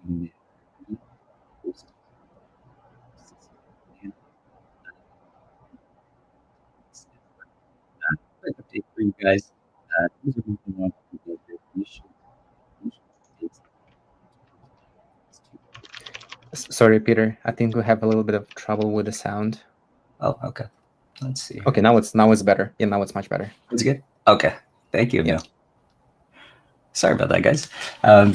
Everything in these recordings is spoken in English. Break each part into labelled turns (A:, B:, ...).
A: in the post. Quick update for you guys. Things are moving along pretty good. We should updates.
B: Sorry, Peter. I think we have a little bit of trouble with the sound.
C: Oh, okay. Let's see.
B: Okay, now it's better. Yeah, now it's much better.
C: It's good. Okay, thank you, Emil.
B: Yeah.
C: Sorry about that, guys.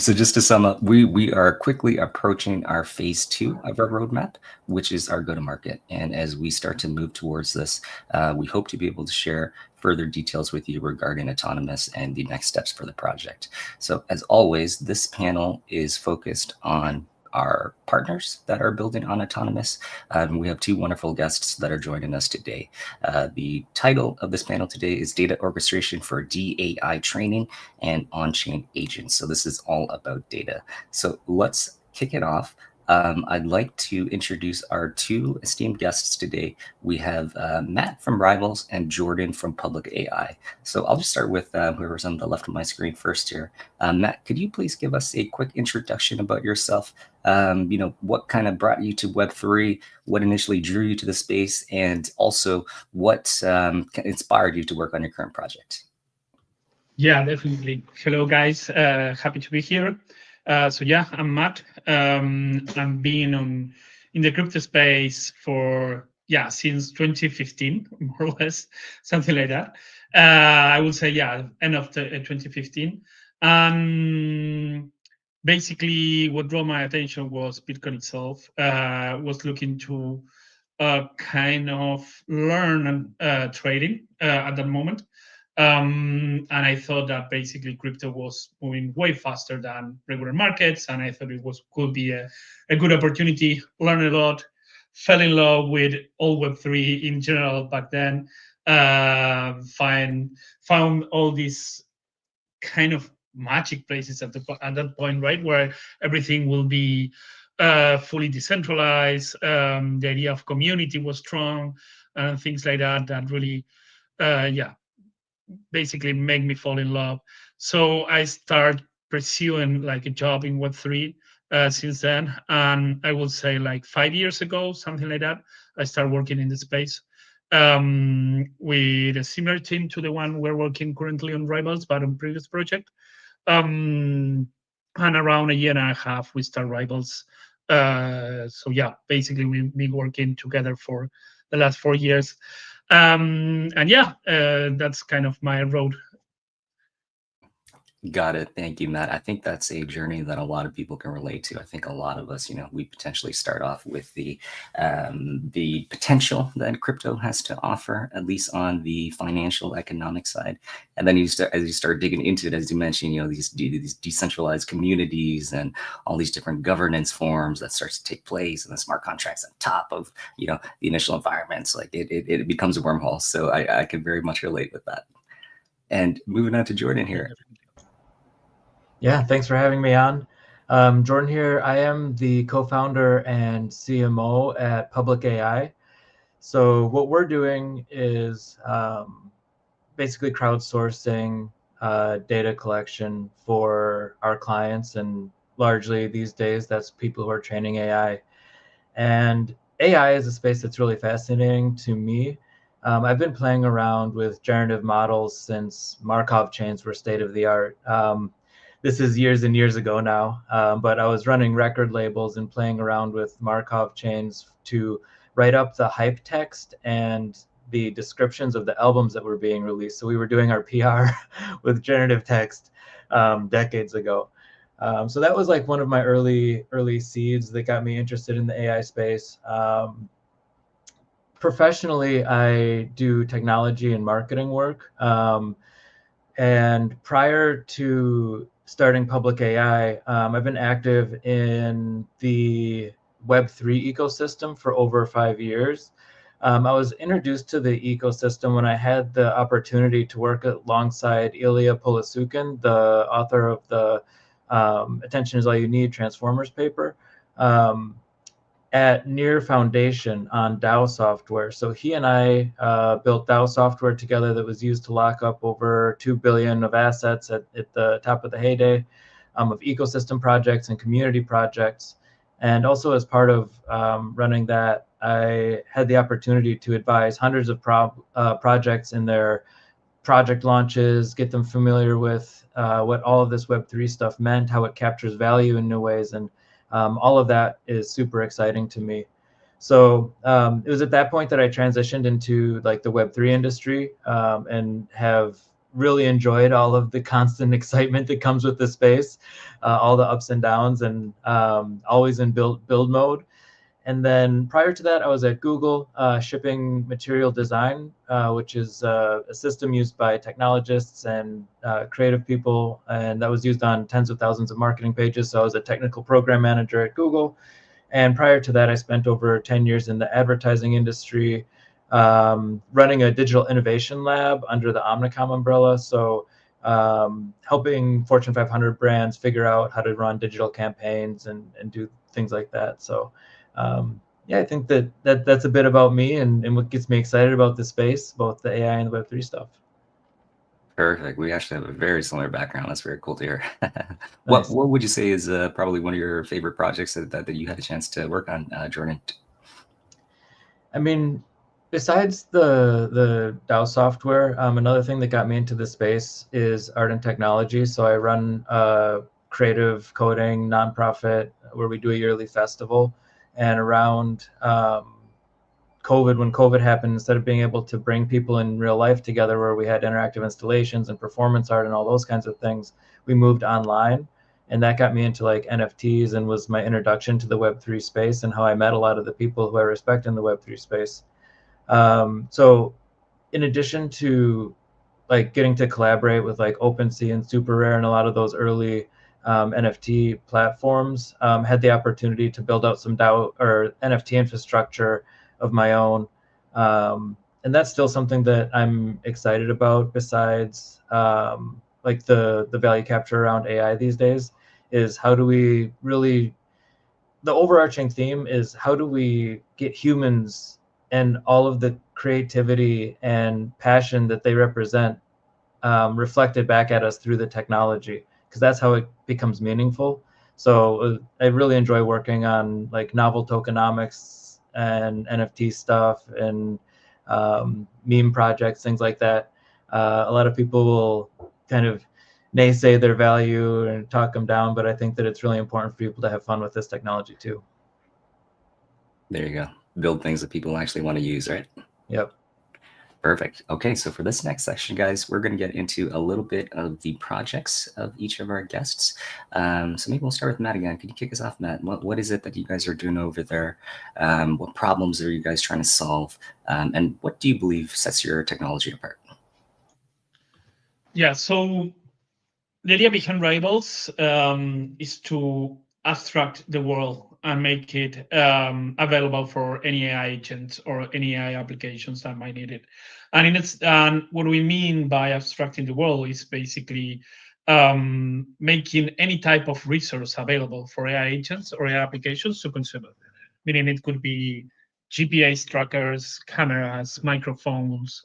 C: So just to sum up, we are quickly approaching our phase 2 of our roadmap, which is our go-to-market. And as we start to move towards this, we hope to be able to share further details with you regarding autonomous and the next steps for the project. So as always, this panel is focused on our partners that are building on autonomous. We have 2 wonderful guests that are joining us today. The title of this panel today is Data Orchestration for deAI Training and On-Chain Agents. So this is all about data. So let's kick it off. I'd like to introduce our 2 esteemed guests today. We have Matt from Rivalz and Jordan from PublicAI. So I'll just start with whoever's on the left of my screen first here. Matt, could you please give us a quick introduction about yourself? What kind of brought you to Web3, what initially drew you to the space, and also what inspired you to work on your current project?
D: Yeah, definitely. Hello, guys. Happy to be here. So yeah, I'm Matt. I'm been in the crypto space for since 2015, more or less, something like that. I would say end of 2015. Basically, what drew my attention was Bitcoin itself. Was looking to kind of learn trading at that moment. And I thought that basically crypto was moving way faster than regular markets, and I thought it could be a good opportunity, learn a lot, fell in love with all Web3 in general back then, found all these kind of magic places at that point, right, where everything will be fully decentralized. The idea of community was strong, and things like that really, basically make me fall in love. So I start pursuing like a job in Web3 since then. And I would say like 5 years ago, something like that, I started working in the space with a similar team to the one we're working currently on Rivalz, but on previous project. And around a year and a half, we start Rivalz. So yeah, basically we've been working together for the last 4 years. That's kind of my road.
C: Got it. Thank you, Matt. I think that's a journey that a lot of people can relate to. I think a lot of us, we potentially start off with the potential that crypto has to offer, at least on the financial economic side. And then as you start digging into it, as you mentioned, these decentralized communities and all these different governance forms that starts to take place, and the smart contracts on top of the initial environments, like it becomes a wormhole. So I can very much relate with that. And moving on to Jordan here.
E: Yeah, thanks for having me on. Jordan here. I am the co-founder and CMO at PublicAI. So what we're doing is basically crowdsourcing data collection for our clients, and largely these days that's people who are training AI. And AI is a space that's really fascinating to me. I've been playing around with generative models since Markov chains were state of the art. This is years and years ago now, but I was running record labels and playing around with Markov chains to write up the hype text and the descriptions of the albums that were being released. So we were doing our PR with generative text decades ago. So that was like one of my early seeds that got me interested in the AI space. Professionally, I do technology and marketing work. And prior to starting PublicAI, I've been active in the Web3 ecosystem for over 5 years. I was introduced to the ecosystem when I had the opportunity to work alongside Ilya Polasukin, the author of the Attention is All You Need Transformers paper, at Near Foundation on DAO software. So he and I built DAO software together that was used to lock up over 2 billion of assets at the top of the heyday. of ecosystem projects and community projects. And also as part of running that, I had the opportunity to advise hundreds of projects in their project launches, get them familiar with what all of this Web3 stuff meant, how it captures value in new ways. And all of that is super exciting to me. So it was at that point that I transitioned into like the Web3 industry and have really enjoyed all of the constant excitement that comes with the space, all the ups and downs, and always in build mode. And then prior to that, I was at Google shipping material design, which is a system used by technologists and creative people. And that was used on tens of thousands of marketing pages. So I was a technical program manager at Google. And prior to that, I spent over 10 years in the advertising industry, running a digital innovation lab under the Omnicom umbrella. So helping Fortune 500 brands figure out how to run digital campaigns and do things like that. So yeah, I think that's a bit about me and what gets me excited about the space, both the AI and the Web3 stuff.
C: Perfect. We actually have a very similar background. That's very cool to hear.
E: Nice.
C: What would you say is probably one of your favorite projects that you had a chance to work on, Jordan?
E: I mean, besides the DAO software, another thing that got me into the space is art and technology. So I run a creative coding nonprofit where we do a yearly festival. And around COVID, when COVID happened, instead of being able to bring people in real life together where we had interactive installations and performance art and all those kinds of things, we moved online. And that got me into like NFTs and was my introduction to the Web3 space and how I met a lot of the people who I respect in the Web3 space. So in addition to like getting to collaborate with like OpenSea and Super Rare and a lot of those early NFT platforms, had the opportunity to build out some DAO or NFT infrastructure of my own. And that's still something that I'm excited about besides like the value capture around AI these days is how do we really, the overarching theme is how do we get humans and all of the creativity and passion that they represent reflected back at us through the technology, because that's how it becomes meaningful. So I really enjoy working on like novel tokenomics and NFT stuff and meme projects, things like that. A lot of people will kind of naysay their value and talk them down, but I think that it's really important for people to have fun with this technology too.
C: There you go. Build things that people actually want to use, right?
E: Yep.
C: Perfect. Okay, so for this next section, guys, we're going to get into a little bit of the projects of each of our guests. So maybe we'll start with Matt again. Could you kick us off, Matt? What is it that you guys are doing over there? What problems are you guys trying to solve? And what do you believe sets your technology apart?
D: Yeah, so the idea behind Rivalz is to abstract the world and make it available for any AI agents or any AI applications that might need it. And what we mean by abstracting the world is basically making any type of resource available for AI agents or AI applications to consume it. Meaning it could be GPS trackers, cameras, microphones,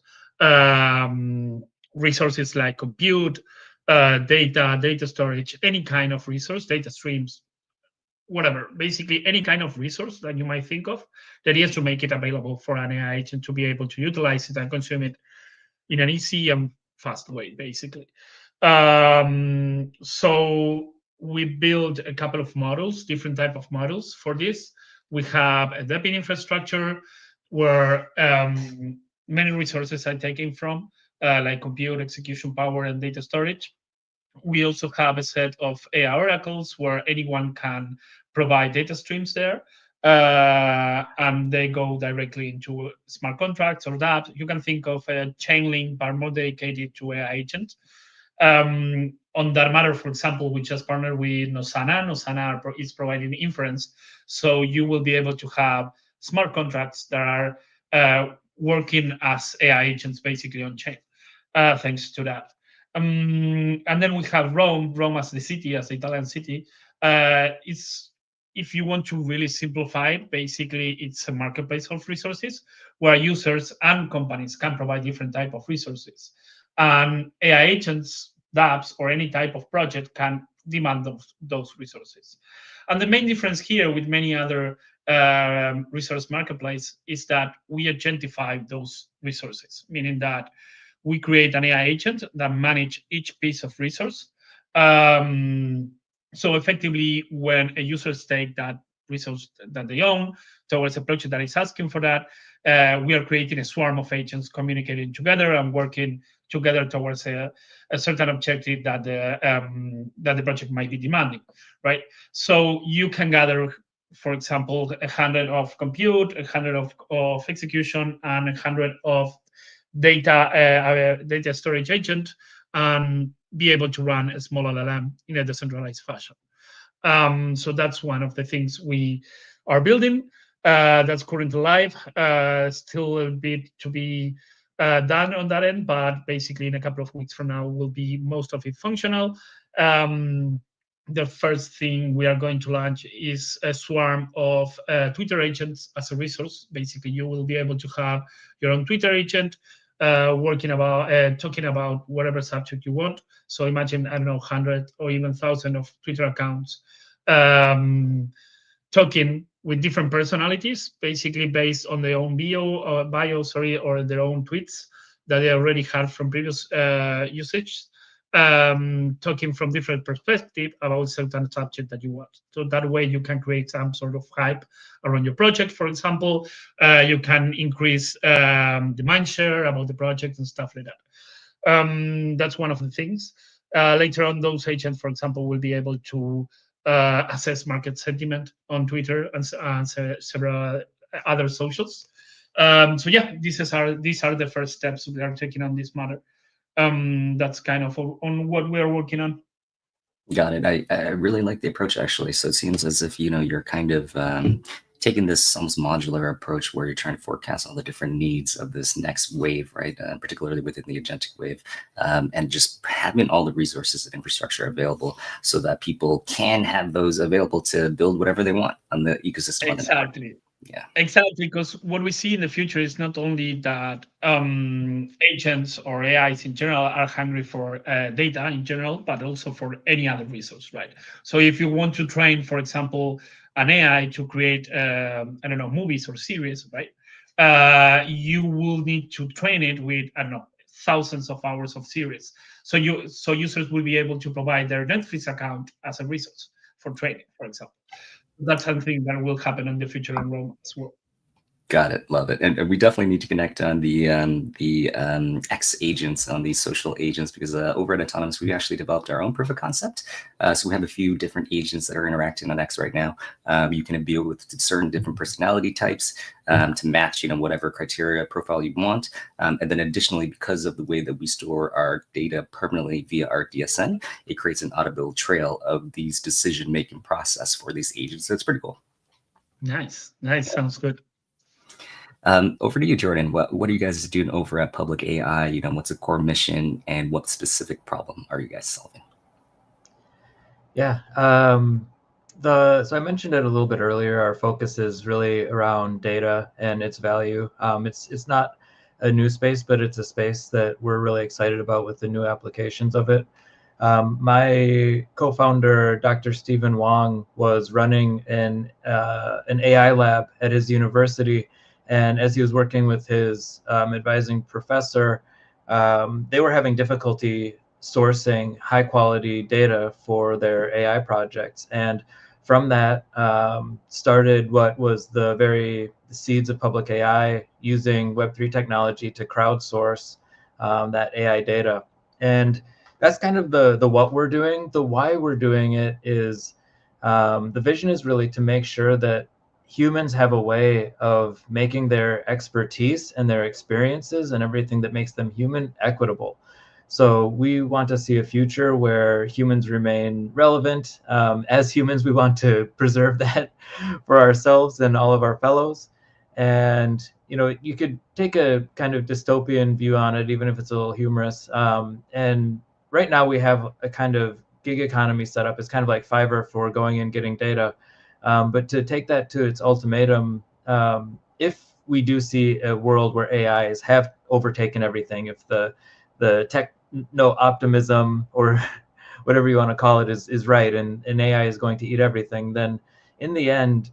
D: resources like compute, data storage, any kind of resource, data streams, whatever, basically any kind of resource that you might think of. The idea is to make it available for an AI agent to be able to utilize it and consume it in an easy and fast way, basically. So we build a couple of models, different type of models for this. We have a Debian infrastructure where many resources are taken from, like compute, execution power, and data storage. We also have a set of AI oracles where anyone can provide data streams there, and they go directly into smart contracts or dApps. You can think of a chain link, but more dedicated to AI agents. On that matter, for example, we just partnered with Nosana. Nosana is providing inference, so you will be able to have smart contracts that are working as AI agents basically on chain, thanks to that. And then we have Rome as the city, as the Italian city. It's, if you want to really simplify it, basically it's a marketplace of resources where users and companies can provide different type of resources. And AI agents, dApps, or any type of project can demand those resources. And the main difference here with many other resource marketplace is that we agentify those resources, meaning that we create an AI agent that manage each piece of resource. So effectively, when a user take that resource that they own towards a project that is asking for that, we are creating a swarm of agents communicating together and working together towards a certain objective that the project might be demanding, right? So you can gather, for example, 100 of compute, 100 of execution, and 100 of data storage agent, and be able to run a small LLM in a decentralized fashion. So that's one of the things we are building. That's currently live. Still a bit to be done on that end, but basically in a couple of weeks from now will be most of it functional. The first thing we are going to launch is a swarm of Twitter agents as a resource. Basically, you will be able to have your own Twitter agent talking about whatever subject you want. So imagine, I don't know, 100 or even 1,000 of Twitter accounts talking with different personalities, basically based on their own bio, or their own tweets that they already had from previous usage, talking from different perspectives about certain subject that you want. So that way you can create some sort of hype around your project. For example, you can increase the mind share about the project and stuff like that. That's one of the things. Later on, those agents, for example, will be able to assess market sentiment on Twitter and several other socials. So yeah, these are the first steps we are taking on this matter. That's kind of on what we are working on.
C: Got it. I really like the approach, actually. So it seems as if, you're kind of taking this almost modular approach where you're trying to forecast all the different needs of this next wave, right? Particularly within the agentic wave, and just having all the resources and infrastructure available so that people can have those available to build whatever they want on the ecosystem.
D: Exactly.
C: Yeah,
D: exactly. Because what we see in the future is not only that agents or AIs in general are hungry for data in general, but also for any other resource, right? So if you want to train, for example, an AI to create, I don't know, movies or series, right? You will need to train it with, I don't know, thousands of hours of series. So users will be able to provide their Netflix account as a resource for training, for example. That's something that will happen in the future in Rome as well.
C: got it. Love it. And we definitely need to connect on the X agents, on these social agents, because over at Autonomous, we actually developed our own proof of concept. So we have a few different agents that are interacting on X right now. You can deal with certain different personality types to match, whatever criteria profile you want. And then additionally, because of the way that we store our data permanently via our DSN, it creates an auditable trail of these decision-making process for these agents. So it's pretty cool.
D: Nice. Sounds good.
C: Over to you, Jordan. What are you guys doing over at PublicAI? What's the core mission, and what specific problem are you guys solving?
E: Yeah. So I mentioned it a little bit earlier. Our focus is really around data and its value. It's not a new space, but it's a space that we're really excited about with the new applications of it. My co-founder, Dr. Stephen Wong, was running an AI lab at his university. And as he was working with his advising professor, they were having difficulty sourcing high quality data for their AI projects. And from that started what was the very seeds of PublicAI, using Web3 technology to crowdsource that AI data. And that's kind of the what we're doing. The why we're doing it is the vision is really to make sure that humans have a way of making their expertise and their experiences and everything that makes them human equitable. So we want to see a future where humans remain relevant. As humans, we want to preserve that for ourselves and all of our fellows. And you could take a kind of dystopian view on it, even if it's a little humorous. And right now we have a kind of gig economy set up. It's kind of like Fiverr for going and getting data. But to take that to its ultimatum, if we do see a world where AIs have overtaken everything, if the techno optimism or whatever you want to call it is right, and AI is going to eat everything, then in the end,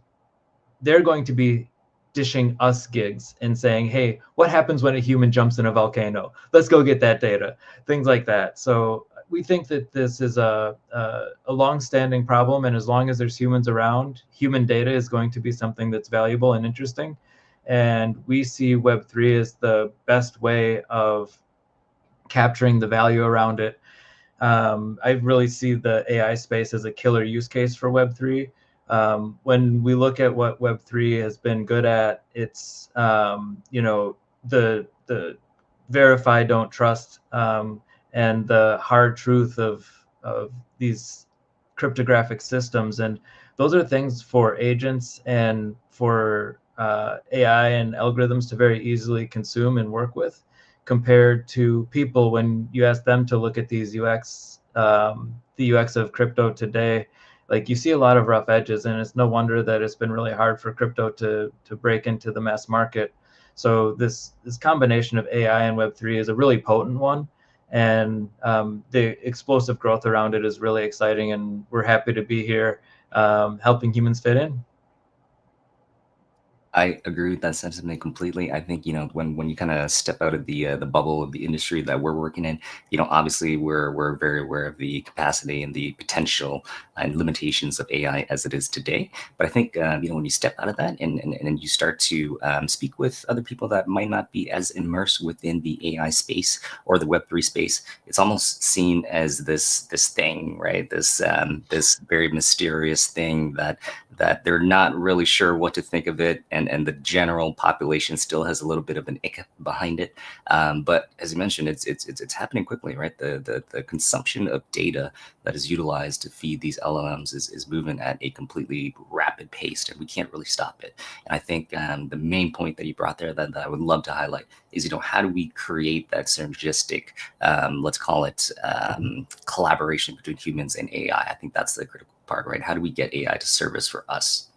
E: they're going to be dishing us gigs and saying, hey, what happens when a human jumps in a volcano? Let's go get that data, things like that. So we think that this is a long-standing problem, and as long as there's humans around, human data is going to be something that's valuable and interesting. And we see Web3 as the best way of capturing the value around it. I really see the AI space as a killer use case for Web3. When we look at what Web3 has been good at, it's the verify, don't trust, and the hard truth of these cryptographic systems. And those are things for agents and for AI and algorithms to very easily consume and work with, compared to people. When you ask them to look at these UX, the UX of crypto today, like, you see a lot of rough edges, and it's no wonder that it's been really hard for crypto to break into the mass market. So this combination of AI and Web3 is a really potent one, and the explosive growth around it is really exciting, and we're happy to be here helping humans fit in.
C: I agree with that sentiment completely. I think, when you kind of step out of the bubble of the industry that we're working in, obviously we're very aware of the capacity and the potential and limitations of AI as it is today. But I think when you step out of that and you start to speak with other people that might not be as immersed within the AI space or the Web3 space, it's almost seen as this thing, right? This very mysterious thing that they're not really sure what to think of it, and the general population still has a little bit of an ick behind it. But as you mentioned, it's happening quickly, right? The consumption of data that is utilized to feed these LLMs is moving at a completely rapid pace, and we can't really stop it. And I think the main point that you brought there that I would love to highlight is, how do we create that synergistic, let's call it collaboration between humans and AI? I think that's the critical part, right? How do we get AI to service for us?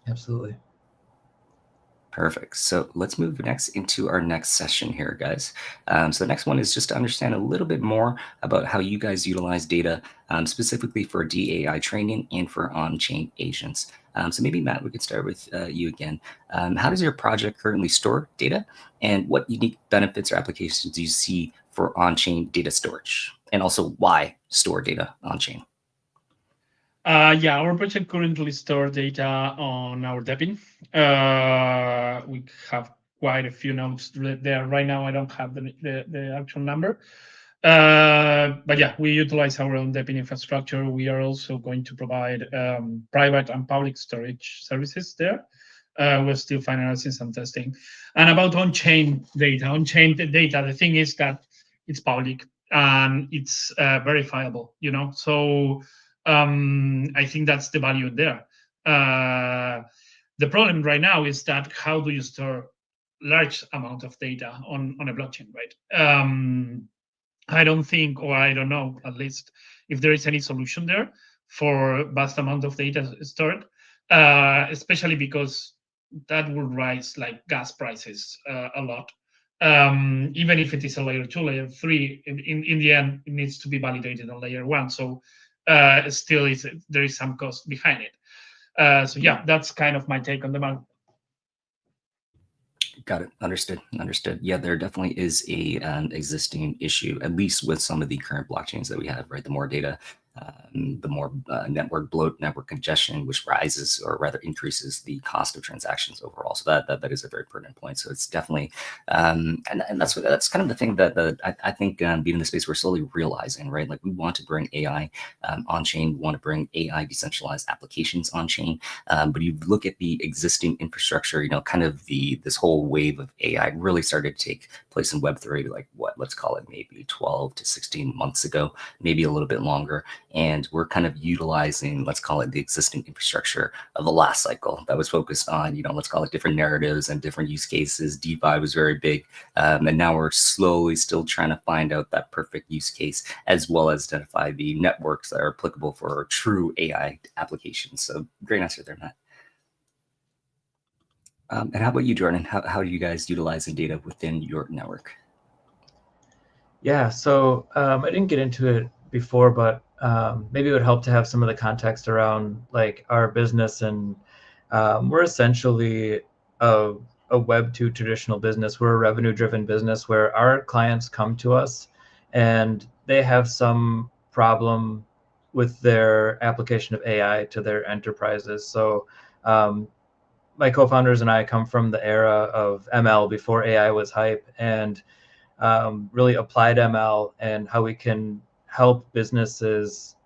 E: Absolutely.
C: Perfect. So let's move next into our next session here, guys. So the next one is just to understand a little bit more about how you guys utilize data, specifically for deAI training and for on-chain agents. So maybe, Matt, we could start with you again. How does your project currently store data, and what unique benefits or applications do you see for on-chain data storage? And also, why store data on-chain?
D: Yeah, our project currently stores data on our dePIN. We have quite a few nodes there right now. I don't have the actual number. But yeah, we utilize our own dePIN infrastructure. We are also going to provide private and public storage services there. We're still finalizing some testing. And about on-chain data, the thing is that it's public and it's verifiable, so I think that's the value there. The problem right now is that how do you store large amount of data on a blockchain, right? I don't think, or I don't know, at least, if there is any solution there for vast amount of data stored, especially because that would rise like gas prices a lot. Even if it is a layer 2, layer 3, in the end, it needs to be validated on layer 1. So still there is some cost behind it. So yeah, that's kind of my take on the matter.
C: Got it. Understood. Yeah, there definitely is a existing issue, at least with some of the current blockchains that we have, right? The more data, the more network bloat, network congestion, which rises or rather increases the cost of transactions overall. So that is a very pertinent point. So it's definitely, and that's kind of the thing that I think being in the space we're slowly realizing, right? Like, we want to bring AI on chain, we want to bring AI decentralized applications on chain, but you look at the existing infrastructure, kind of this whole wave of AI really started to take place in Web3, like let's call it maybe 12 to 16 months ago, maybe a little bit longer. And we're kind of utilizing, let's call it, the existing infrastructure of the last cycle that was focused on, let's call it different narratives and different use cases. DeFi was very big. And now we're slowly still trying to find out that perfect use case, as well as identify the networks that are applicable for true AI applications. So great answer there, Matt. And how about you, Jordan? How do you guys utilize the data within your network?
E: Yeah, so I didn't get into it before, but maybe it would help to have some of the context around like our business. And we're essentially a Web 2 traditional business. We're a revenue-driven business where our clients come to us and they have some problem with their application of AI to their enterprises. So my co-founders and I come from the era of ML before AI was hype, and really applied ML and how we can help businesses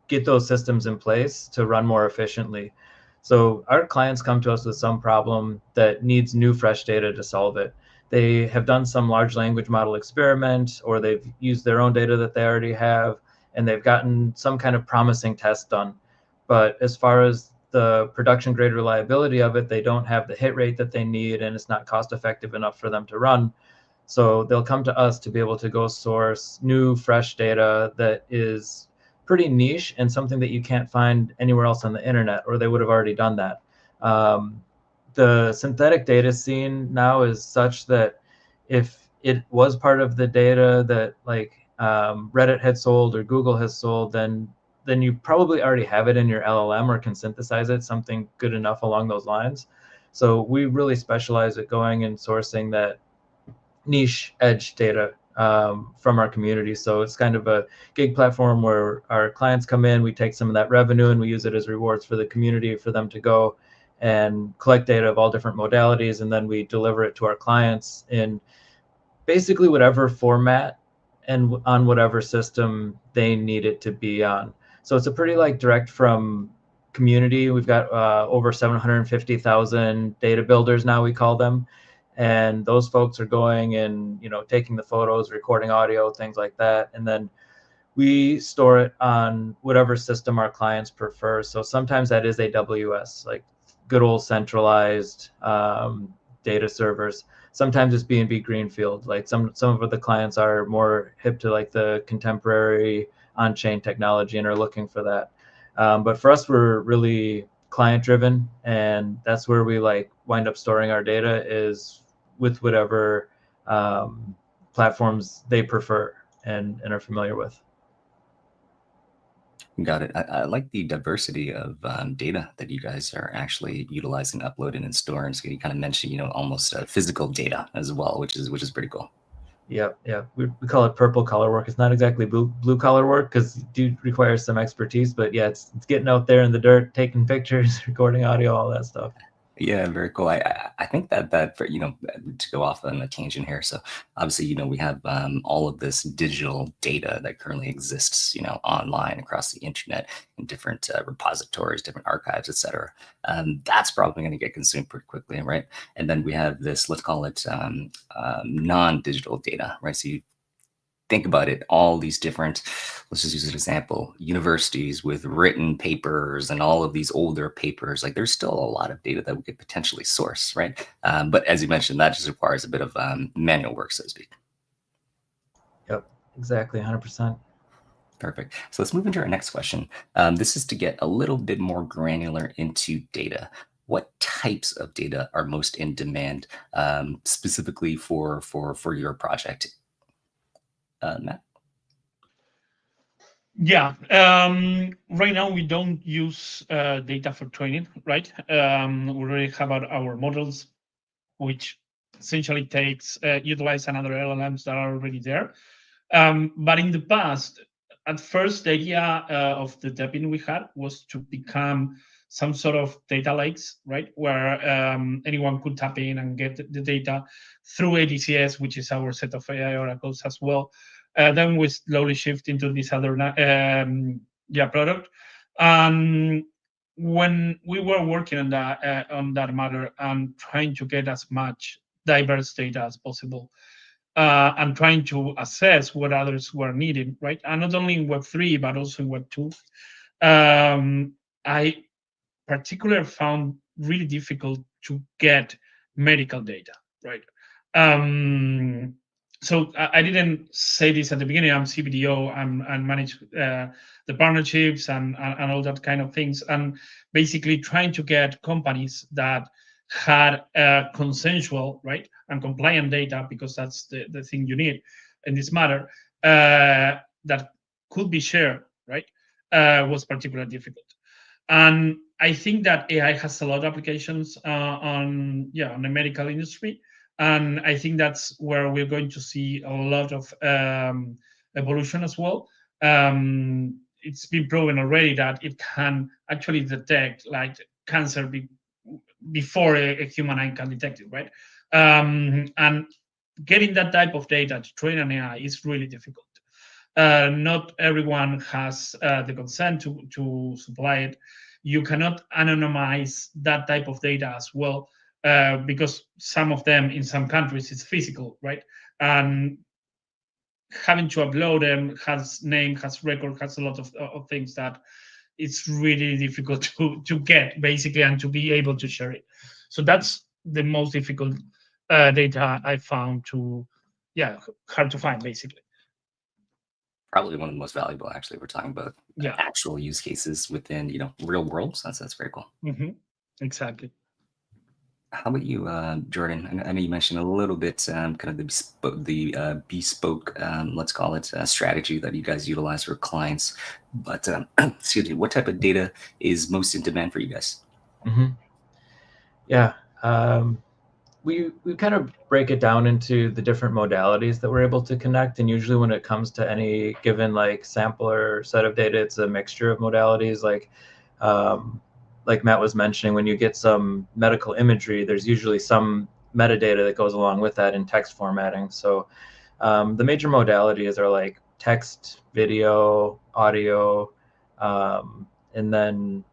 E: get those systems in place to run more efficiently. So our clients come to us with some problem that needs new, fresh data to solve it. They have done some large language model experiment, or they've used their own data that they already have, and they've gotten some kind of promising test done. But as far as the production grade reliability of it, they don't have the hit rate that they need, and it's not cost effective enough for them to run. So they'll come to us to be able to go source new, fresh data that is pretty niche and something that you can't find anywhere else on the internet, or they would have already done that. The synthetic data scene now is such that if it was part of the data that like Reddit had sold or Google has sold, then you probably already have it in your LLM or can synthesize it, something good enough along those lines. So we really specialize at going and sourcing that niche edge data from our community. So it's kind of a gig platform where our clients come in, we take some of that revenue and we use it as rewards for the community for them to go and collect data of all different modalities, and then we deliver it to our clients in basically whatever format and on whatever system they need it to be on. So it's a pretty like direct from community. We've got over 750,000 data builders now, we call them. And those folks are going and, you know, taking the photos, recording audio, things like that. And then we store it on whatever system our clients prefer. So sometimes that is AWS, like good old centralized data servers. Sometimes it's B&B Greenfield. Like some of the clients are more hip to like the contemporary on-chain technology and are looking for that. But for us, we're really client driven, and that's where we like wind up storing our data is with whatever platforms they prefer and are familiar with.
C: Got it. I like the diversity of data that you guys are actually utilizing, uploading, and storing. So you kind of mentioned, you know, almost physical data as well, which is pretty cool.
E: Yep. We call it purple collar work. It's not exactly blue collar work because it do require some expertise, but yeah, it's getting out there in the dirt, taking pictures, recording audio, all that stuff.
C: Yeah, very cool. I think that for, you know, to go off on a tangent here. So obviously, you know, we have all of this digital data that currently exists, you know, online across the internet in different repositories, different archives, etc. That's probably going to get consumed pretty quickly, right? And then we have this, let's call it non-digital data, right? So you think about it, all these different, let's just use an example, universities with written papers and all of these older papers, like there's still a lot of data that we could potentially source, right? But as you mentioned, that just requires a bit of manual work, so to speak.
E: Yep, exactly, 100%.
C: Perfect. So let's move into our next question. This is to get a little bit more granular into data. What types of data are most in demand specifically for your project? Matt?
D: Yeah, right now we don't use data for training, right? We already have our models, which essentially utilize another LLMs that are already there. But in the past, at first, the idea of the depping we had was to become some sort of data lakes, right? Where anyone could tap in and get the data through ADCS, which is our set of AI oracles as well. Then we slowly shift into this other product. When we were working on that matter and trying to get as much diverse data as possible, and trying to assess what others were needing, right? And not only in Web3, but also in Web2. I particularly found really difficult to get medical data, right? So I didn't say this at the beginning. I'm CBDO and manage the partnerships and all that kind of things. And basically trying to get companies that had consensual, right, and compliant data, because that's the thing you need in this matter, that could be shared, right, was particularly difficult. And I think that AI has a lot of applications on the medical industry, and I think that's where we're going to see a lot of evolution as well. It's been proven already that it can actually detect like cancer before a human eye can detect it, right? And getting that type of data to train an AI is really difficult. Not everyone has the consent to supply it. You cannot anonymize that type of data as well, because some of them in some countries is physical, right? And having to upload them has name, has record, has a lot of things that it's really difficult to get basically and to be able to share it. So that's the most difficult data I found hard to find basically.
C: Probably one of the most valuable, actually. We're talking about actual use cases within, real world. So that's very cool.
D: Mm-hmm. Exactly.
C: How about you, Jordan? I know you mentioned a little bit kind of the bespoke, let's call it, strategy that you guys utilize for clients. But excuse me, what type of data is most in demand for you guys?
E: Mm-hmm. Yeah. We kind of break it down into the different modalities that we're able to connect. And usually when it comes to any given like sample or set of data, it's a mixture of modalities. Like Matt was mentioning, when you get some medical imagery, there's usually some metadata that goes along with that in text formatting. So the major modalities are like text, video, audio, and then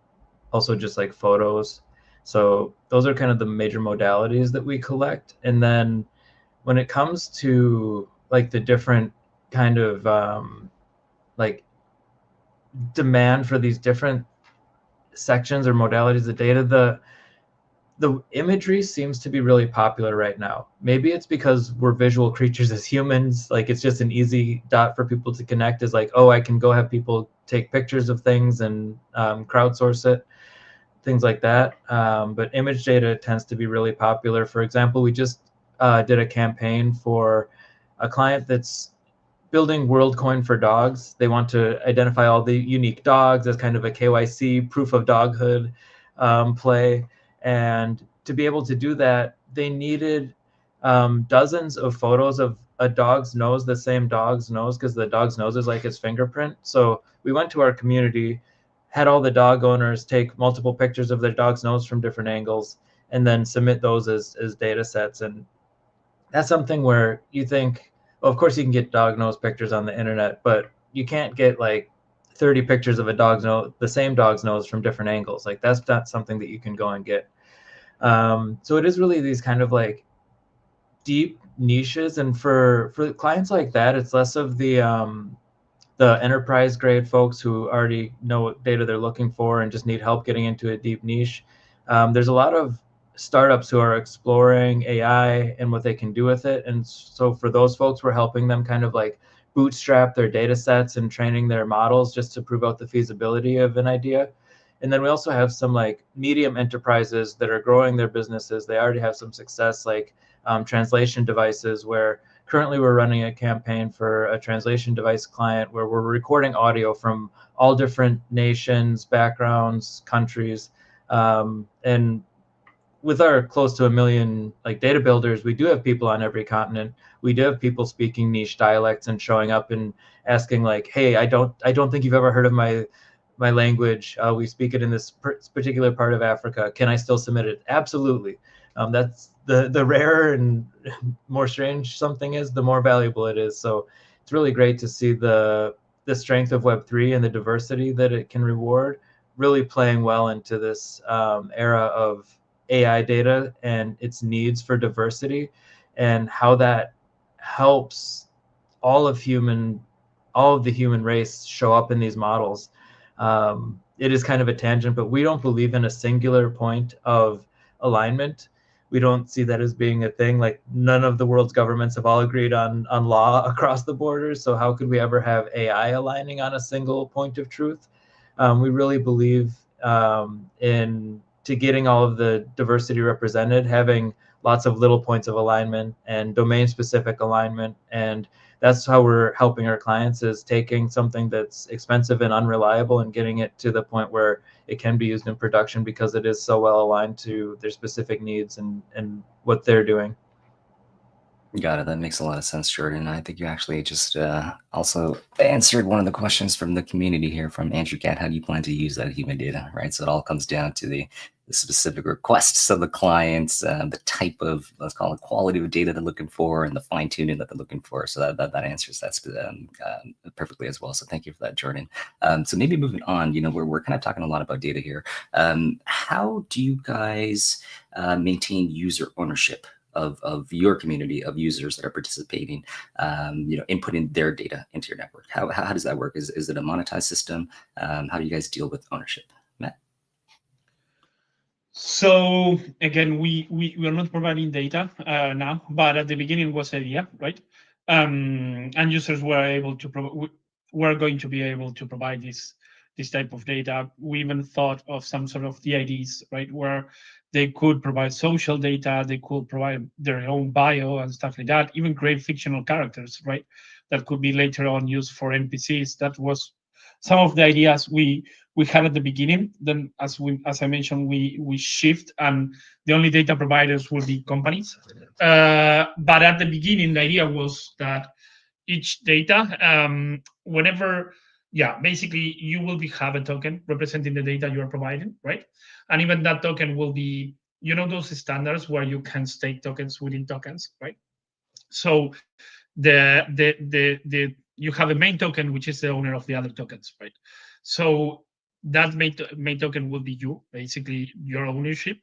E: also just like photos. So those are kind of the major modalities that we collect. And then when it comes to like the different kind of like demand for these different sections or modalities of data, the imagery seems to be really popular right now. Maybe it's because we're visual creatures as humans. Like it's just an easy dot for people to connect, is like, oh, I can go have people take pictures of things and crowdsource it, things like that. But image data tends to be really popular. For example, we just did a campaign for a client that's building WorldCoin for dogs. They want to identify all the unique dogs as kind of a KYC proof of doghood play. And to be able to do that, they needed dozens of photos of a dog's nose, the same dog's nose, because the dog's nose is like its fingerprint. So we went to our community, had all the dog owners take multiple pictures of their dog's nose from different angles, and then submit those as data sets. And that's something where you think, well, of course you can get dog nose pictures on the internet, but you can't get like 30 pictures of a dog's nose, the same dog's nose from different angles. Like that's not something that you can go and get. So it is really these kind of like deep niches. And for clients like that, it's less of the enterprise grade folks who already know what data they're looking for and just need help getting into a deep niche. There's a lot of startups who are exploring AI and what they can do with it. And so for those folks, we're helping them kind of like bootstrap their data sets and training their models just to prove out the feasibility of an idea. And then we also have some like medium enterprises that are growing their businesses. They already have some success, like translation devices, where currently we're running a campaign for a translation device client where we're recording audio from all different nations, backgrounds, countries. And with our close to 1 million like data builders, we do have people on every continent. We do have people speaking niche dialects and showing up and asking like, hey, I don't think you've ever heard of my language. We speak it in this particular part of Africa. Can I still submit it? Absolutely. That's the rarer and more strange something is, the more valuable it is. So it's really great to see the strength of Web3 and the diversity that it can reward, really playing well into this era of AI data and its needs for diversity, and how that helps all of the human race show up in these models. It is kind of a tangent, but we don't believe in a singular point of alignment. We don't see that as being a thing. Like none of the world's governments have all agreed on law across the borders. So how could we ever have AI aligning on a single point of truth? We really believe in to getting all of the diversity represented, having lots of little points of alignment and domain-specific alignment. And that's how we're helping our clients, is taking something that's expensive and unreliable and getting it to the point where it can be used in production because it is so well aligned to their specific needs and what they're doing.
C: Got it. That makes a lot of sense, Jordan. I think you actually just also answered one of the questions from the community here from Andrew Cat. How do you plan to use that human data, right? So it all comes down to the specific requests of the clients, the type of, let's call it, quality of data they're looking for, and the fine tuning that they're looking for. So that answers that perfectly as well. So thank you for that, Jordan. So maybe moving on, we're kind of talking a lot about data here. How do you guys maintain user ownership of your community of users that are participating, inputting their data into your network? How does that work? Is it a monetized system? How do you guys deal with ownership? Matt?
D: So again, we are not providing data now, but at the beginning it was the idea, right? And users were going to be able to provide this type of data. We even thought of some sort of DIDs, right, where they could provide social data, they could provide their own bio and stuff like that, even create fictional characters, right, that could be later on used for NPCs. That was some of the ideas we had at the beginning. Then, as I mentioned, we shift, and the only data providers will be companies. But at the beginning, the idea was that each data, basically you will have a token representing the data you are providing, right? And even that token will be, those standards where you can stake tokens within tokens, right? So you have a main token, which is the owner of the other tokens, right? So that main token will be you, basically your ownership,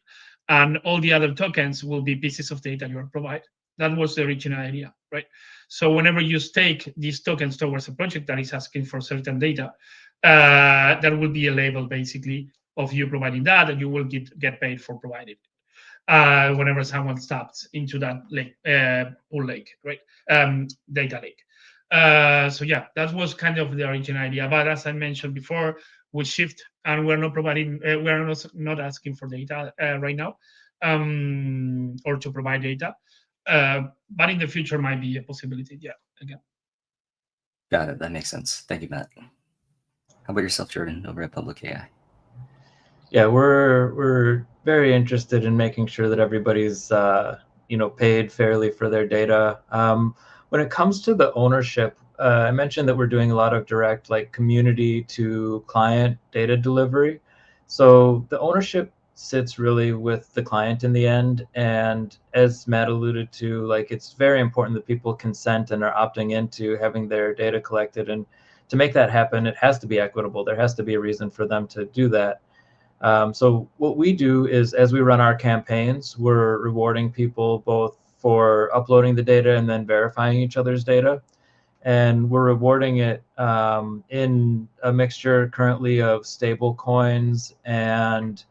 D: and all the other tokens will be pieces of data you are providing. That was the original idea, right? So whenever you stake these tokens towards a project that is asking for certain data, there will be a label basically of you providing that, and you will get paid for providing it. Whenever someone taps into that lake, pool lake, right? Data lake. So yeah, that was kind of the original idea. But as I mentioned before, we shift, and we're not providing, we're not asking for data right now, or to provide data. But in the future might be a possibility. Yeah, again.
C: Got it. That makes sense. Thank you, Matt. How about yourself, Jordan, over at PublicAI?
E: Yeah, we're very interested in making sure that everybody's paid fairly for their data. When it comes to the ownership, I mentioned that we're doing a lot of direct, like, community to client data delivery. So the ownership sits really with the client in the end. And as Matt alluded to, like, it's very important that people consent and are opting into having their data collected. And to make that happen, it has to be equitable. There has to be a reason for them to do that. So what we do is, as we run our campaigns, we're rewarding people both for uploading the data and then verifying each other's data. And we're rewarding it in a mixture currently of stable coins and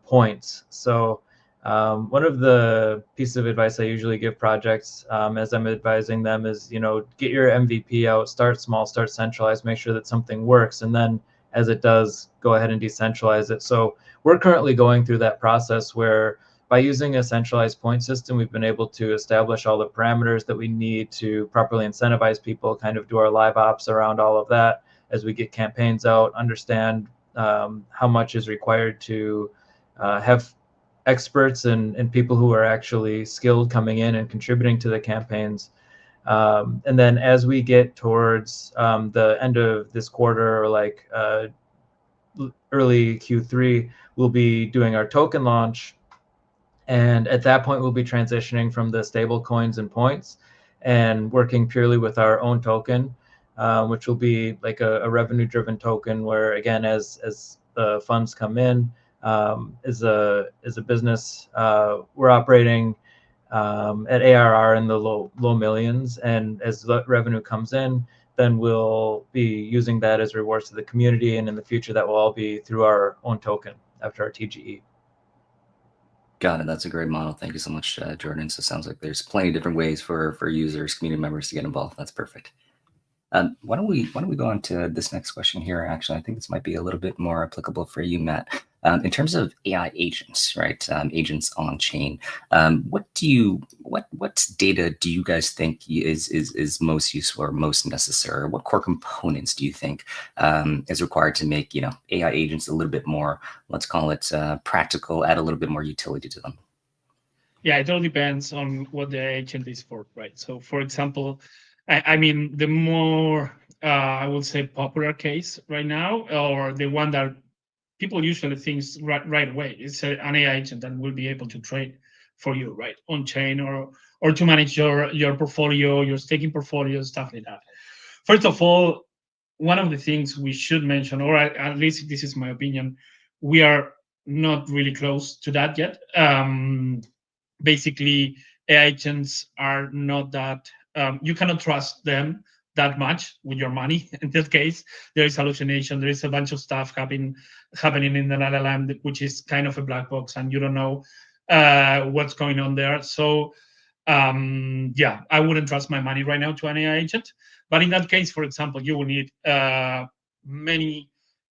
E: points. So one of the pieces of advice I usually give projects as I'm advising them is, get your MVP out, start small, start centralized, make sure that something works, and then as it does, go ahead and decentralize it. So we're currently going through that process where, by using a centralized point system, we've been able to establish all the parameters that we need to properly incentivize people, kind of do our live ops around all of that as we get campaigns out, understand how much is required to have experts and people who are actually skilled coming in and contributing to the campaigns. And then as we get towards the end of this quarter, or like early Q3, we'll be doing our token launch. And at that point, we'll be transitioning from the stable coins and points and working purely with our own token, which will be like a revenue-driven token where, again, as the funds come in, as a business, we're operating at ARR in the low millions. And as the revenue comes in, then we'll be using that as rewards to the community. And in the future, that will all be through our own token after our TGE.
C: Got it. That's a great model. Thank you so much, Jordan. So it sounds like there's plenty of different ways for users, community members to get involved. That's perfect. Why don't we go on to this next question here? Actually, I think this might be a little bit more applicable for you, Matt. In terms of AI agents, right? Agents on chain. What data do you guys think is most useful or most necessary? What core components do you think is required to make AI agents a little bit more, let's call it practical, add a little bit more utility to them?
D: Yeah, it all depends on what the agent is for, right? So, for example, I mean, the more I would say popular case right now, or the one that people usually think right away, is an AI agent that will be able to trade for you, right, on chain, or to manage your portfolio, your staking portfolio, stuff like that. First of all, one of the things we should mention, or at least this is my opinion, we are not really close to that yet. Basically, AI agents are not that, you cannot trust them that much with your money. In this case, there is hallucination, there is a bunch of stuff happening in the LLM, which is kind of a black box, and you don't know what's going on there. So, yeah, I wouldn't trust my money right now to an AI agent. But in that case, for example, you will need many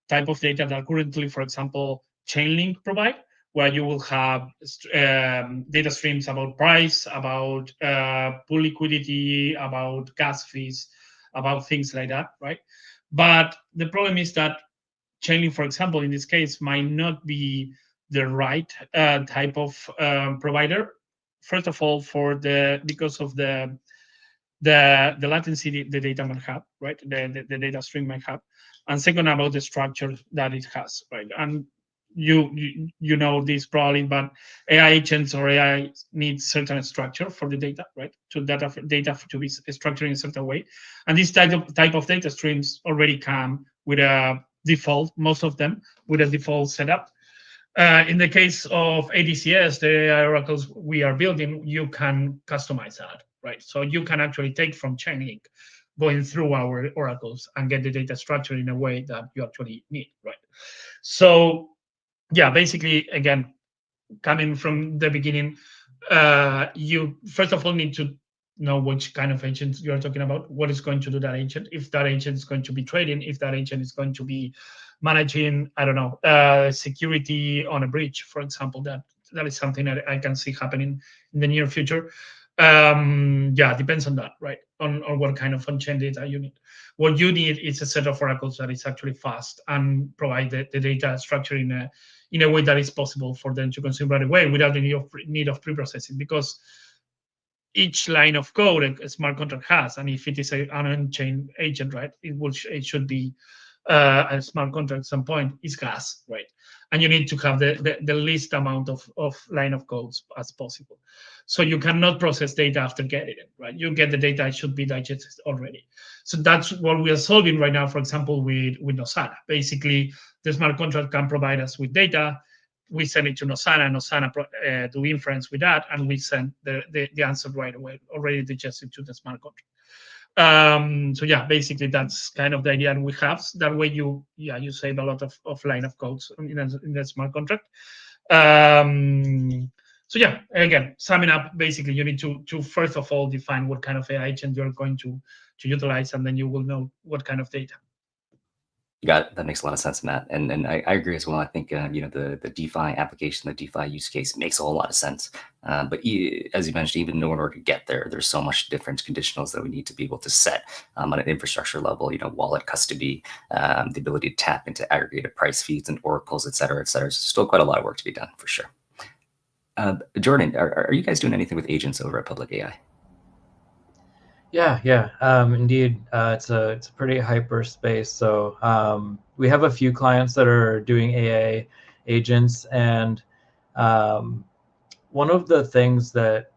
D: type of data that currently, for example, Chainlink provide, where you will have data streams about price, about pool liquidity, about gas fees, about things like that, right? But the problem is that Chainlink, for example, in this case, might not be the right type of provider. First of all, because of the latency the data might have, right? The data stream might have, and second, about the structure that it has, right? And you know this probably, but AI agents or AI needs certain structure for the data, right? To data to be structured in a certain way, and this type of data streams already come with a default, most of them with a default setup. In the case of ADCS, the AI oracles we are building, you can customize that, right? So you can actually take from Chainlink, going through our oracles and get the data structure in a way that you actually need, right? So, yeah, basically, again, coming from the beginning, you first of all need to know which kind of agent you're talking about, what is going to do that agent, if that agent is going to be trading, if that agent is going to be managing, I don't know, security on a bridge, for example. That is something that I can see happening in the near future. Yeah, depends on that, right? On what kind of on-chain data you need. What you need is a set of oracles that is actually fast and provide the data structure in a way that is possible for them to consume right away without the need of pre-processing, because each line of code a smart contract has, and if it is an on-chain agent, right, it should be a smart contract at some point is gas, right? And you need to have the least amount of line of codes as possible. So you cannot process data after getting it, right? You get the data, it should be digested already. So that's what we are solving right now, for example, with Nosana. Basically, the smart contract can provide us with data. We send it to Nosana, Nosana do inference with that, and we send the answer right away, already digested to the smart contract. So yeah, basically that's kind of the idea we have. That way you save a lot of line of codes in the smart contract. So yeah, again, summing up, basically you need to first of all define what kind of AI agent you're going to utilize, and then you will know what kind of data.
C: Got it. That makes a lot of sense, Matt. And I agree as well. I think the DeFi application, the DeFi use case makes a whole lot of sense. But as you mentioned, even in order to get there, there's so much different conditionals that we need to be able to set on an infrastructure level. Wallet custody, the ability to tap into aggregated price feeds and oracles, et cetera, et cetera. There's still quite a lot of work to be done for sure. Jordan, are you guys doing anything with agents over at PublicAI?
E: Yeah. Indeed, it's a pretty hyper space. So we have a few clients that are doing AI agents, and one of the things that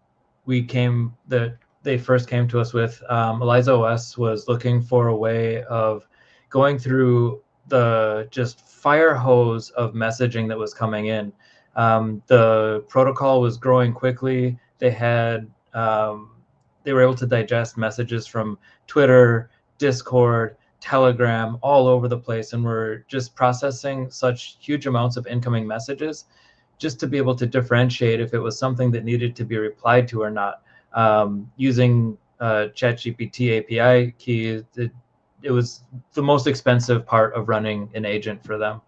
E: they first came to us with, Eliza OS was looking for a way of going through the just fire hose of messaging that was coming in. The protocol was growing quickly. They were able to digest messages from Twitter, Discord, Telegram, all over the place, and we're just processing such huge amounts of incoming messages just to be able to differentiate if it was something that needed to be replied to or not. Using ChatGPT API key, it was the most expensive part of running an agent for them.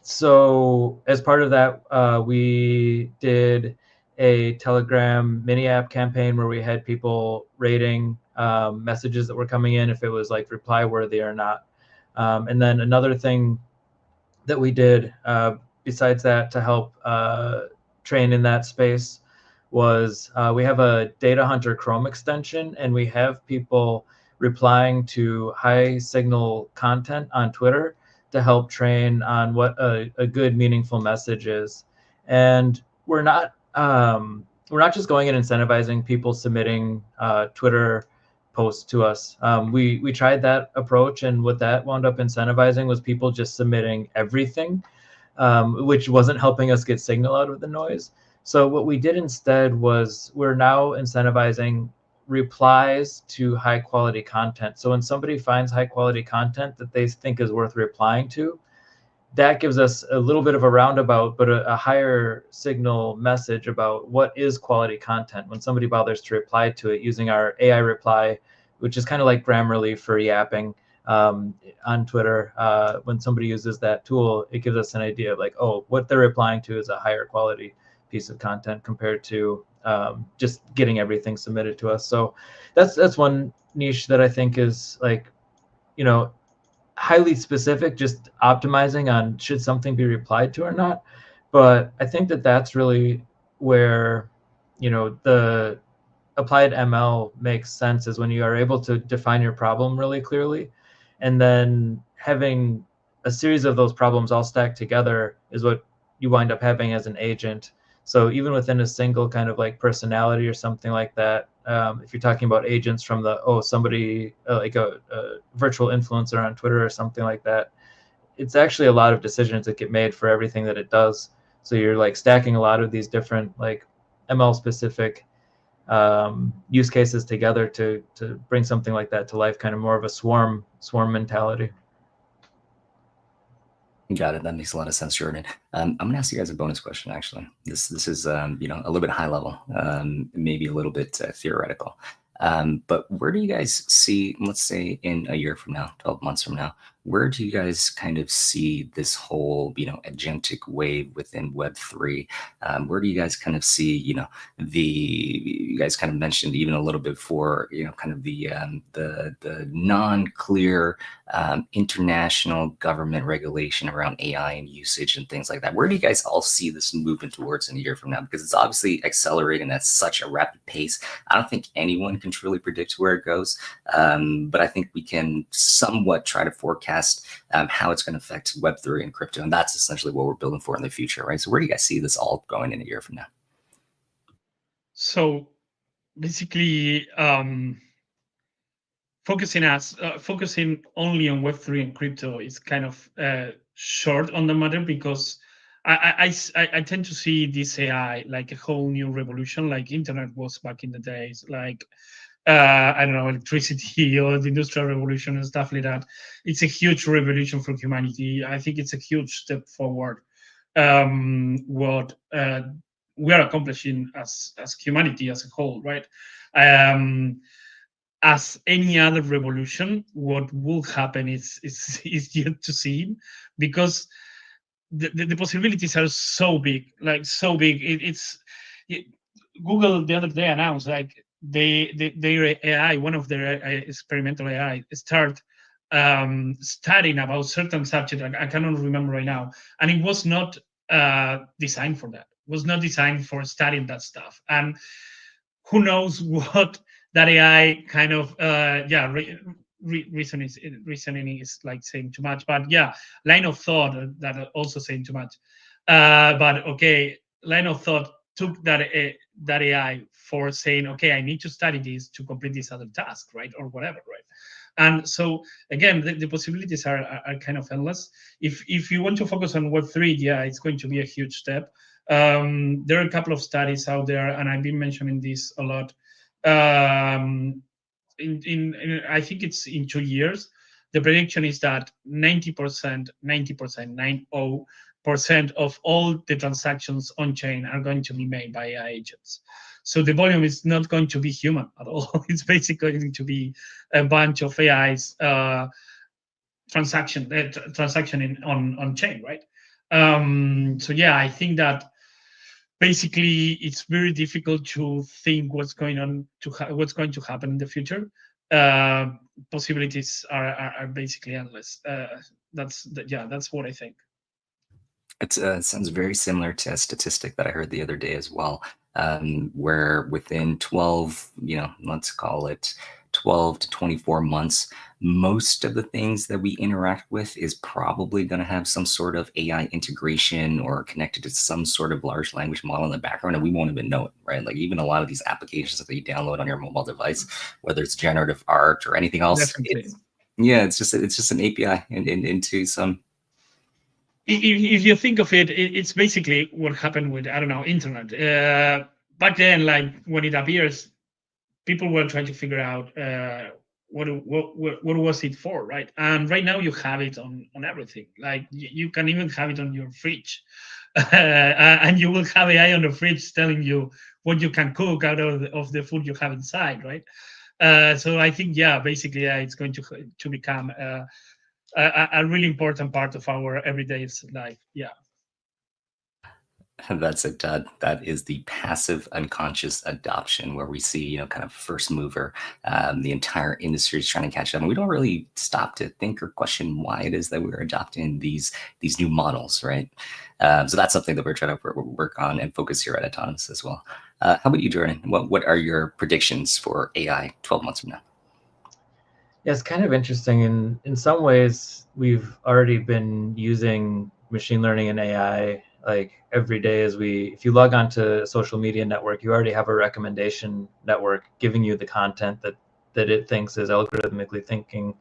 E: So as part of that, we did a Telegram mini app campaign where we had people rating messages that were coming in, if it was like reply worthy or not. And then another thing that we did besides that to help train in that space was we have a Data Hunter Chrome extension, and we have people replying to high signal content on Twitter to help train on what a good meaningful message is. And we're not just going and incentivizing people submitting Twitter posts to us. We tried that approach, and what that wound up incentivizing was people just submitting everything, which wasn't helping us get signal out of the noise. So what we did instead was we're now incentivizing replies to high quality content. So when somebody finds high quality content that they think is worth replying to, that gives us a little bit of a roundabout, but a higher signal message about what is quality content when somebody bothers to reply to it using our AI reply, which is kind of like Grammarly for yapping on Twitter. When somebody uses that tool, it gives us an idea of like, oh, what they're replying to is a higher quality piece of content compared to just getting everything submitted to us. So that's one niche that I think is like, highly specific, just optimizing on should something be replied to or not. But I think that that's really where, the applied ML makes sense, is when you are able to define your problem really clearly, and then having a series of those problems all stacked together is what you wind up having as an agent. So even within a single kind of like personality or something like that, if you're talking about agents from somebody like a virtual influencer on Twitter or something like that, it's actually a lot of decisions that get made for everything that it does. So you're like stacking a lot of these different like ML specific use cases together to bring something like that to life, kind of more of a swarm mentality.
C: Got it. That makes a lot of sense, Jordan. I'm going to ask you guys a bonus question. Actually, this is a little bit high level, maybe a little bit theoretical. But where do you guys see, let's say in a year from now, 12 months from now, where do you guys kind of see this whole, agentic wave within Web3? Where do you guys kind of see, you guys kind of mentioned even a little bit before, kind of the non-clear international government regulation around AI and usage and things like that. Where do you guys all see this moving towards in a year from now? Because it's obviously accelerating at such a rapid pace. I don't think anyone can truly predict where it goes, but I think we can somewhat try to forecast how it's going to affect Web3 and crypto, and that's essentially what we're building for in the future, right? So where do you guys see this all going in a year from now?
D: So basically, focusing only on Web3 and crypto is kind of short on the matter, because I tend to see this AI like a whole new revolution, like internet was back in the days, like I don't know, electricity or the industrial revolution and stuff like that. It's a huge revolution for humanity. I think it's a huge step forward. What we are accomplishing as humanity as a whole, right? As any other revolution, what will happen is yet to see, because the possibilities are so big, like so big. Google the other day announced like their AI, one of their experimental AI, start studying about certain subject. I cannot remember right now, and it was not designed for that. It was not designed for studying that stuff. And who knows what that AI kind of reasoning is like saying too much, but line of thought that also saying too much. But okay, line of thought took that AI for saying, okay, I need to study this to complete this other task, right, or whatever, right? And so again, the possibilities are kind of endless. If you want to focus on Web3, it's going to be a huge step. There are a couple of studies out there, and I've been mentioning this a lot. In I think it's in 2 years, the prediction is that 90% of all the transactions on chain are going to be made by AI agents. So the volume is not going to be human at all. It's basically going to be a bunch of AIs transactioning on chain, right? So yeah, I think that basically it's very difficult to think what's going to happen in the future. Possibilities are basically endless. That's what I think.
C: It sounds very similar to a statistic that I heard the other day as well, where within 12, let's call it 12 to 24 months, most of the things that we interact with is probably going to have some sort of AI integration or connected to some sort of large language model in the background, and we won't even know it, right? Like even a lot of these applications that you download on your mobile device, whether it's generative art or anything else,
D: Definitely.
C: it's just an API into some.
D: If you think of it, it's basically what happened with, I don't know, internet. Back then, like when it appears, people were trying to figure out what was it for, right? And right now you have it on everything. Like you can even have it on your fridge, and you will have AI on the fridge telling you what you can cook out of the food you have inside, right? So I think, yeah, basically, it's going to become a really important part of our everyday life. Yeah.
C: That's it. That is the passive unconscious adoption, where we see, kind of first mover. The entire industry is trying to catch up, and we don't really stop to think or question why it is that we're adopting these new models, right? So that's something that we're trying to work on and focus here at Autonomous as well. How about you, Jordan? What are your predictions for AI 12 months from now?
E: Yeah, it's kind of interesting. In some ways, we've already been using machine learning and AI like every day. If you log onto a social media network, you already have a recommendation network giving you the content that it thinks is algorithmically thinking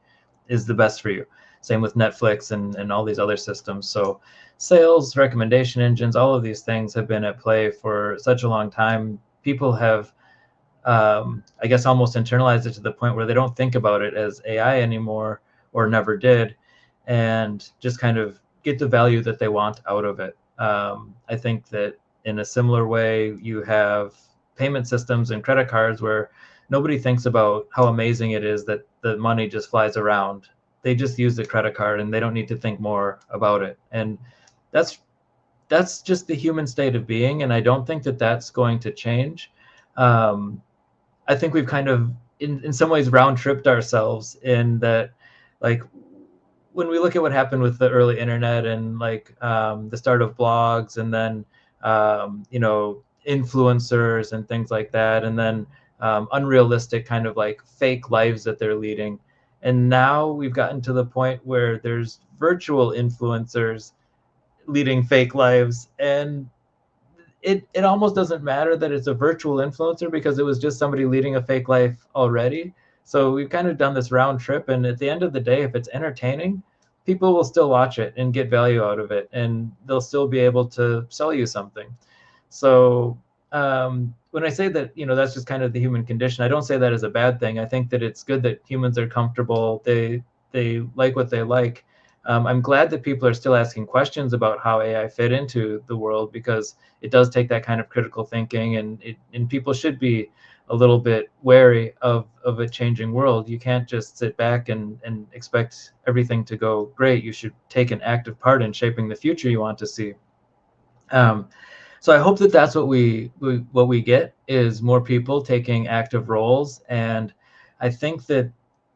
E: is the best for you. Same with Netflix and all these other systems. So sales, recommendation engines, all of these things have been at play for such a long time. People have I guess almost internalize it to the point where they don't think about it as AI anymore, or never did, and just kind of get the value that they want out of it. I think that in a similar way, you have payment systems and credit cards where nobody thinks about how amazing it is that the money just flies around. They just use the credit card and they don't need to think more about it. And that's just the human state of being, and I don't think that that's going to change. Um, I think we've kind of, in some ways, round tripped ourselves in that, like, when we look at what happened with the early internet and like the start of blogs, and then influencers and things like that, and then unrealistic kind of like fake lives that they're leading, and now we've gotten to the point where there's virtual influencers leading fake lives, and it almost doesn't matter that it's a virtual influencer because it was just somebody leading a fake life already. So we've kind of done this round trip, and at the end of the day, if it's entertaining, people will still watch it and get value out of it, and they'll still be able to sell you something. So when I say that, that's just kind of the human condition, I don't say that as a bad thing. I think that it's good that humans are comfortable. They like what they like. I'm glad that people are still asking questions about how AI fit into the world, because it does take that kind of critical thinking, and people should be a little bit wary of a changing world. You can't just sit back and expect everything to go great. You should take an active part in shaping the future you want to see. So I hope that that's what we get, is more people taking active roles. And I think that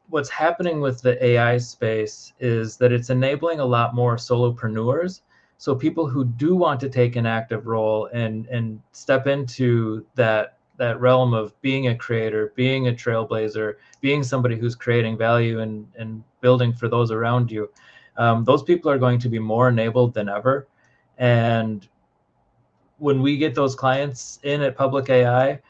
E: what's happening with the AI space is that it's enabling a lot more solopreneurs. So people who do want to take an active role and step into that realm of being a creator, being a trailblazer, being somebody who's creating value and building for those around you. Those people are going to be more enabled than ever. And when we get those clients in at PublicAI,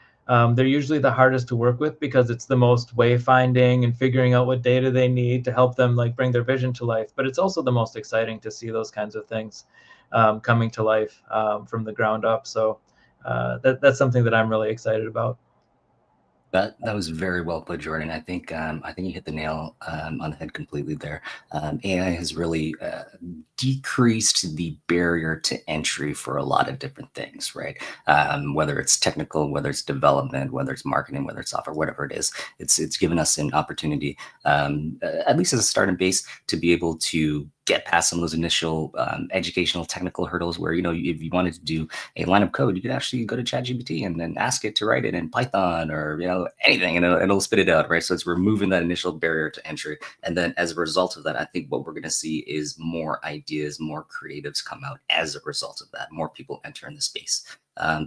E: they're usually the hardest to work with, because it's the most wayfinding and figuring out what data they need to help them like bring their vision to life. But it's also the most exciting to see those kinds of things coming to life from the ground up. So that's something that I'm really excited about.
C: That was very well put, Jordan. I think you hit the nail on the head completely there. AI has really decreased the barrier to entry for a lot of different things, right? Whether it's technical, whether it's development, whether it's marketing, whether it's software, whatever it is, it's given us an opportunity, at least as a starting base, to be able to get past some of those initial educational technical hurdles where, you know, if you wanted to do a line of code, you could actually go to ChatGPT and then ask it to write it in Python or, you know, anything, and it'll spit it out, right? So it's removing that initial barrier to entry. And then as a result of that, I think what we're going to see is more ideas, more creatives come out as a result of that, more people enter in the space.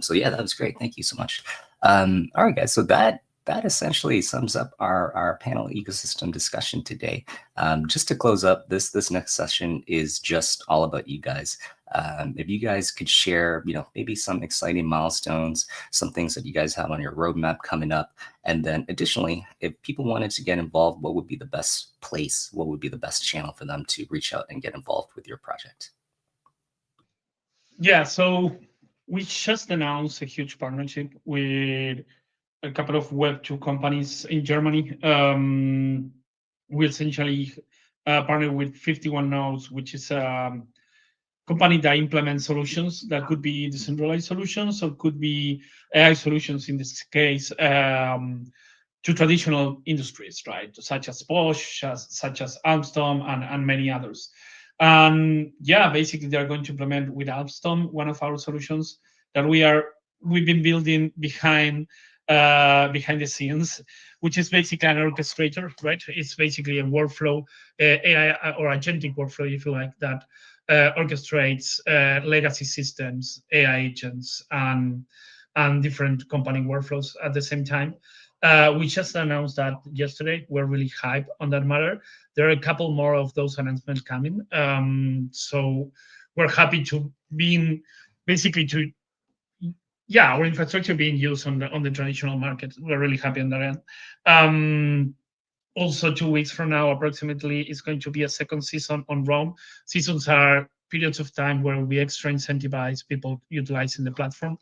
C: So yeah, that was great. Thank you so much. All right, guys. So that essentially sums up our panel ecosystem discussion today. Just to close up, this next session is just all about you guys. If you guys could share, you know, maybe some exciting milestones, some things that you guys have on your roadmap coming up, and then additionally, if people wanted to get involved, what would be the best place? What would be the best channel for them to reach out and get involved with your project?
D: Yeah, so we just announced a huge partnership with a couple of Web2 companies in Germany. We essentially partnered with 51 Nodes, which is a company that implements solutions that could be decentralized solutions or could be AI solutions in this case to traditional industries, right? Such as Bosch, such as Alstom, and many others. And yeah, basically they're going to implement with Alstom one of our solutions that we've been building behind the scenes, which is basically an orchestrator, right? It's basically a workflow, AI or agentic workflow, if you like, that orchestrates legacy systems, AI agents, and different company workflows at the same time. We just announced that yesterday. We're really hyped on that matter. There are a couple more of those announcements coming. So we're happy to be basically to, yeah, our infrastructure being used on the traditional market. We're really happy on that end. Also, 2 weeks from now, approximately, is going to be a second season on Rome. Seasons are periods of time where we extra incentivize people utilizing the platform.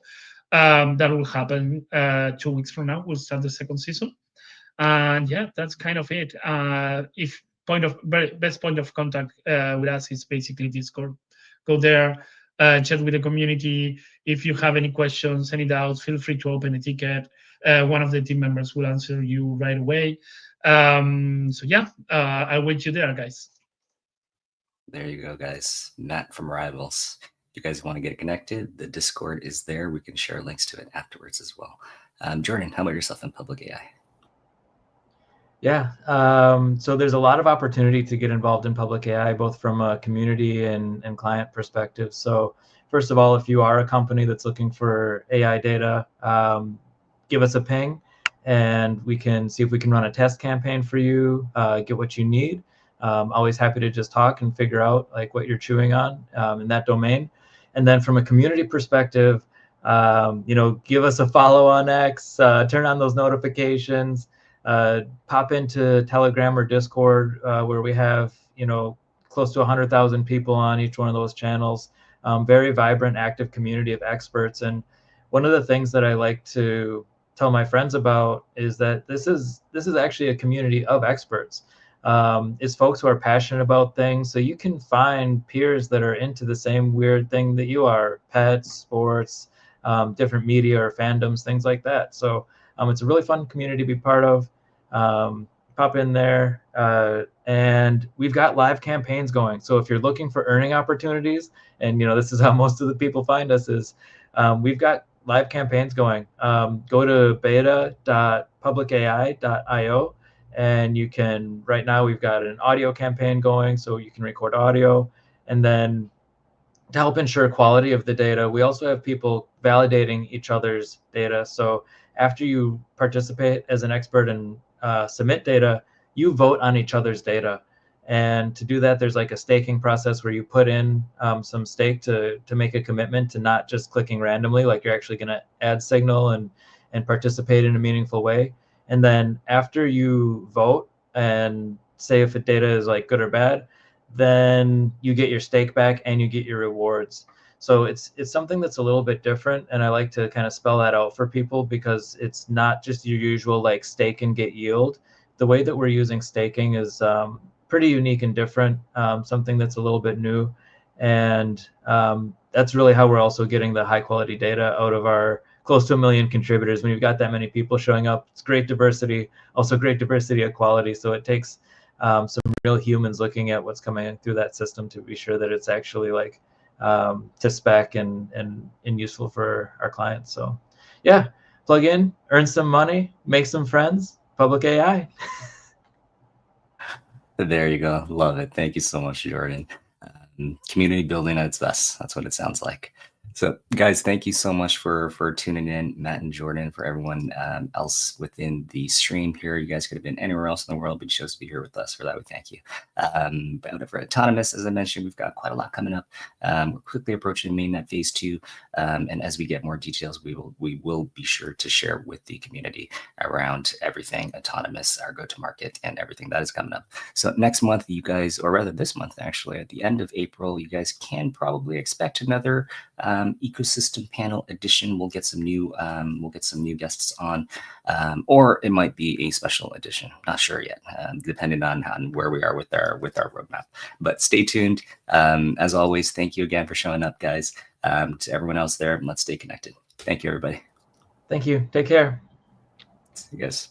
D: That will happen 2 weeks from now. We'll start the second season. And yeah, that's kind of it. If best point of contact with us is basically Discord. Go there, chat with the community. If you have any questions, any doubts, feel free to open a ticket. One of the team members will answer you right away. So yeah, I'll wait you there, guys.
C: There you go, guys. Matt from Rivalz. If you guys want to get connected, the Discord is there. We can share links to it afterwards as well. Jordan, how about yourself in PublicAI?
E: Yeah, so there's a lot of opportunity to get involved in PublicAI, both from a community and client perspective. So first of all, if you are a company that's looking for AI data, give us a ping, and we can see if we can run a test campaign for you, get what you need. Always happy to just talk and figure out like what you're chewing on in that domain. And then from a community perspective, you know, give us a follow on X, turn on those notifications, pop into Telegram or Discord, where we have, you know, close to 100,000 people on each one of those channels. Very vibrant, active community of experts. And one of the things that I like to tell my friends about is that this is actually a community of experts. It's folks who are passionate about things. So you can find peers that are into the same weird thing that you are: pets, sports, different media or fandoms, things like that. So it's a really fun community to be part of. Pop in there, and we've got live campaigns going. So if you're looking for earning opportunities, and you know this is how most of the people find us, is we've got live campaigns going. Go to beta.publicai.io, and you can, right now we've got an audio campaign going, so you can record audio. And then to help ensure quality of the data, we also have people validating each other's data. So after you participate as an expert and submit data, you vote on each other's data. And to do that, there's like a staking process where you put in some stake to make a commitment to not just clicking randomly, like you're actually going to add signal and participate in a meaningful way. And then after you vote and say if the data is like good or bad, then you get your stake back and you get your rewards. So it's something that's a little bit different, and I like to kind of spell that out for people because it's not just your usual like stake and get yield. The way that we're using staking is pretty unique and different, something that's a little bit new, and that's really how we're also getting the high quality data out of our close to 1 million contributors. When you've got that many people showing up, it's great diversity, also great diversity of quality. So it takes some real humans looking at what's coming through that system to be sure that it's actually like to spec and useful for our clients. So yeah, plug in, earn some money, make some friends, PublicAI.
C: There you go. Love it. Thank you so much, Jordan. Community building at its best. That's what it sounds like. So guys, thank you so much for tuning in, Matt and Jordan, for everyone else within the stream here. You guys could have been anywhere else in the world, but you chose to be here with us. For that, we thank you. But for Autonomous, as I mentioned, we've got quite a lot coming up. We're quickly approaching mainnet phase 2. And as we get more details, we will be sure to share with the community around everything Autonomous, our go-to-market, and everything that is coming up. So next month, you guys, or rather this month, actually, at the end of April, you guys can probably expect another ecosystem panel edition. We'll get some new guests on, or it might be a special edition. Not sure yet, depending on where we are with our roadmap. But stay tuned. As always, thank you again for showing up, guys. To everyone else there, let's stay connected. Thank you, everybody.
E: Thank you. Take care.
C: See you guys.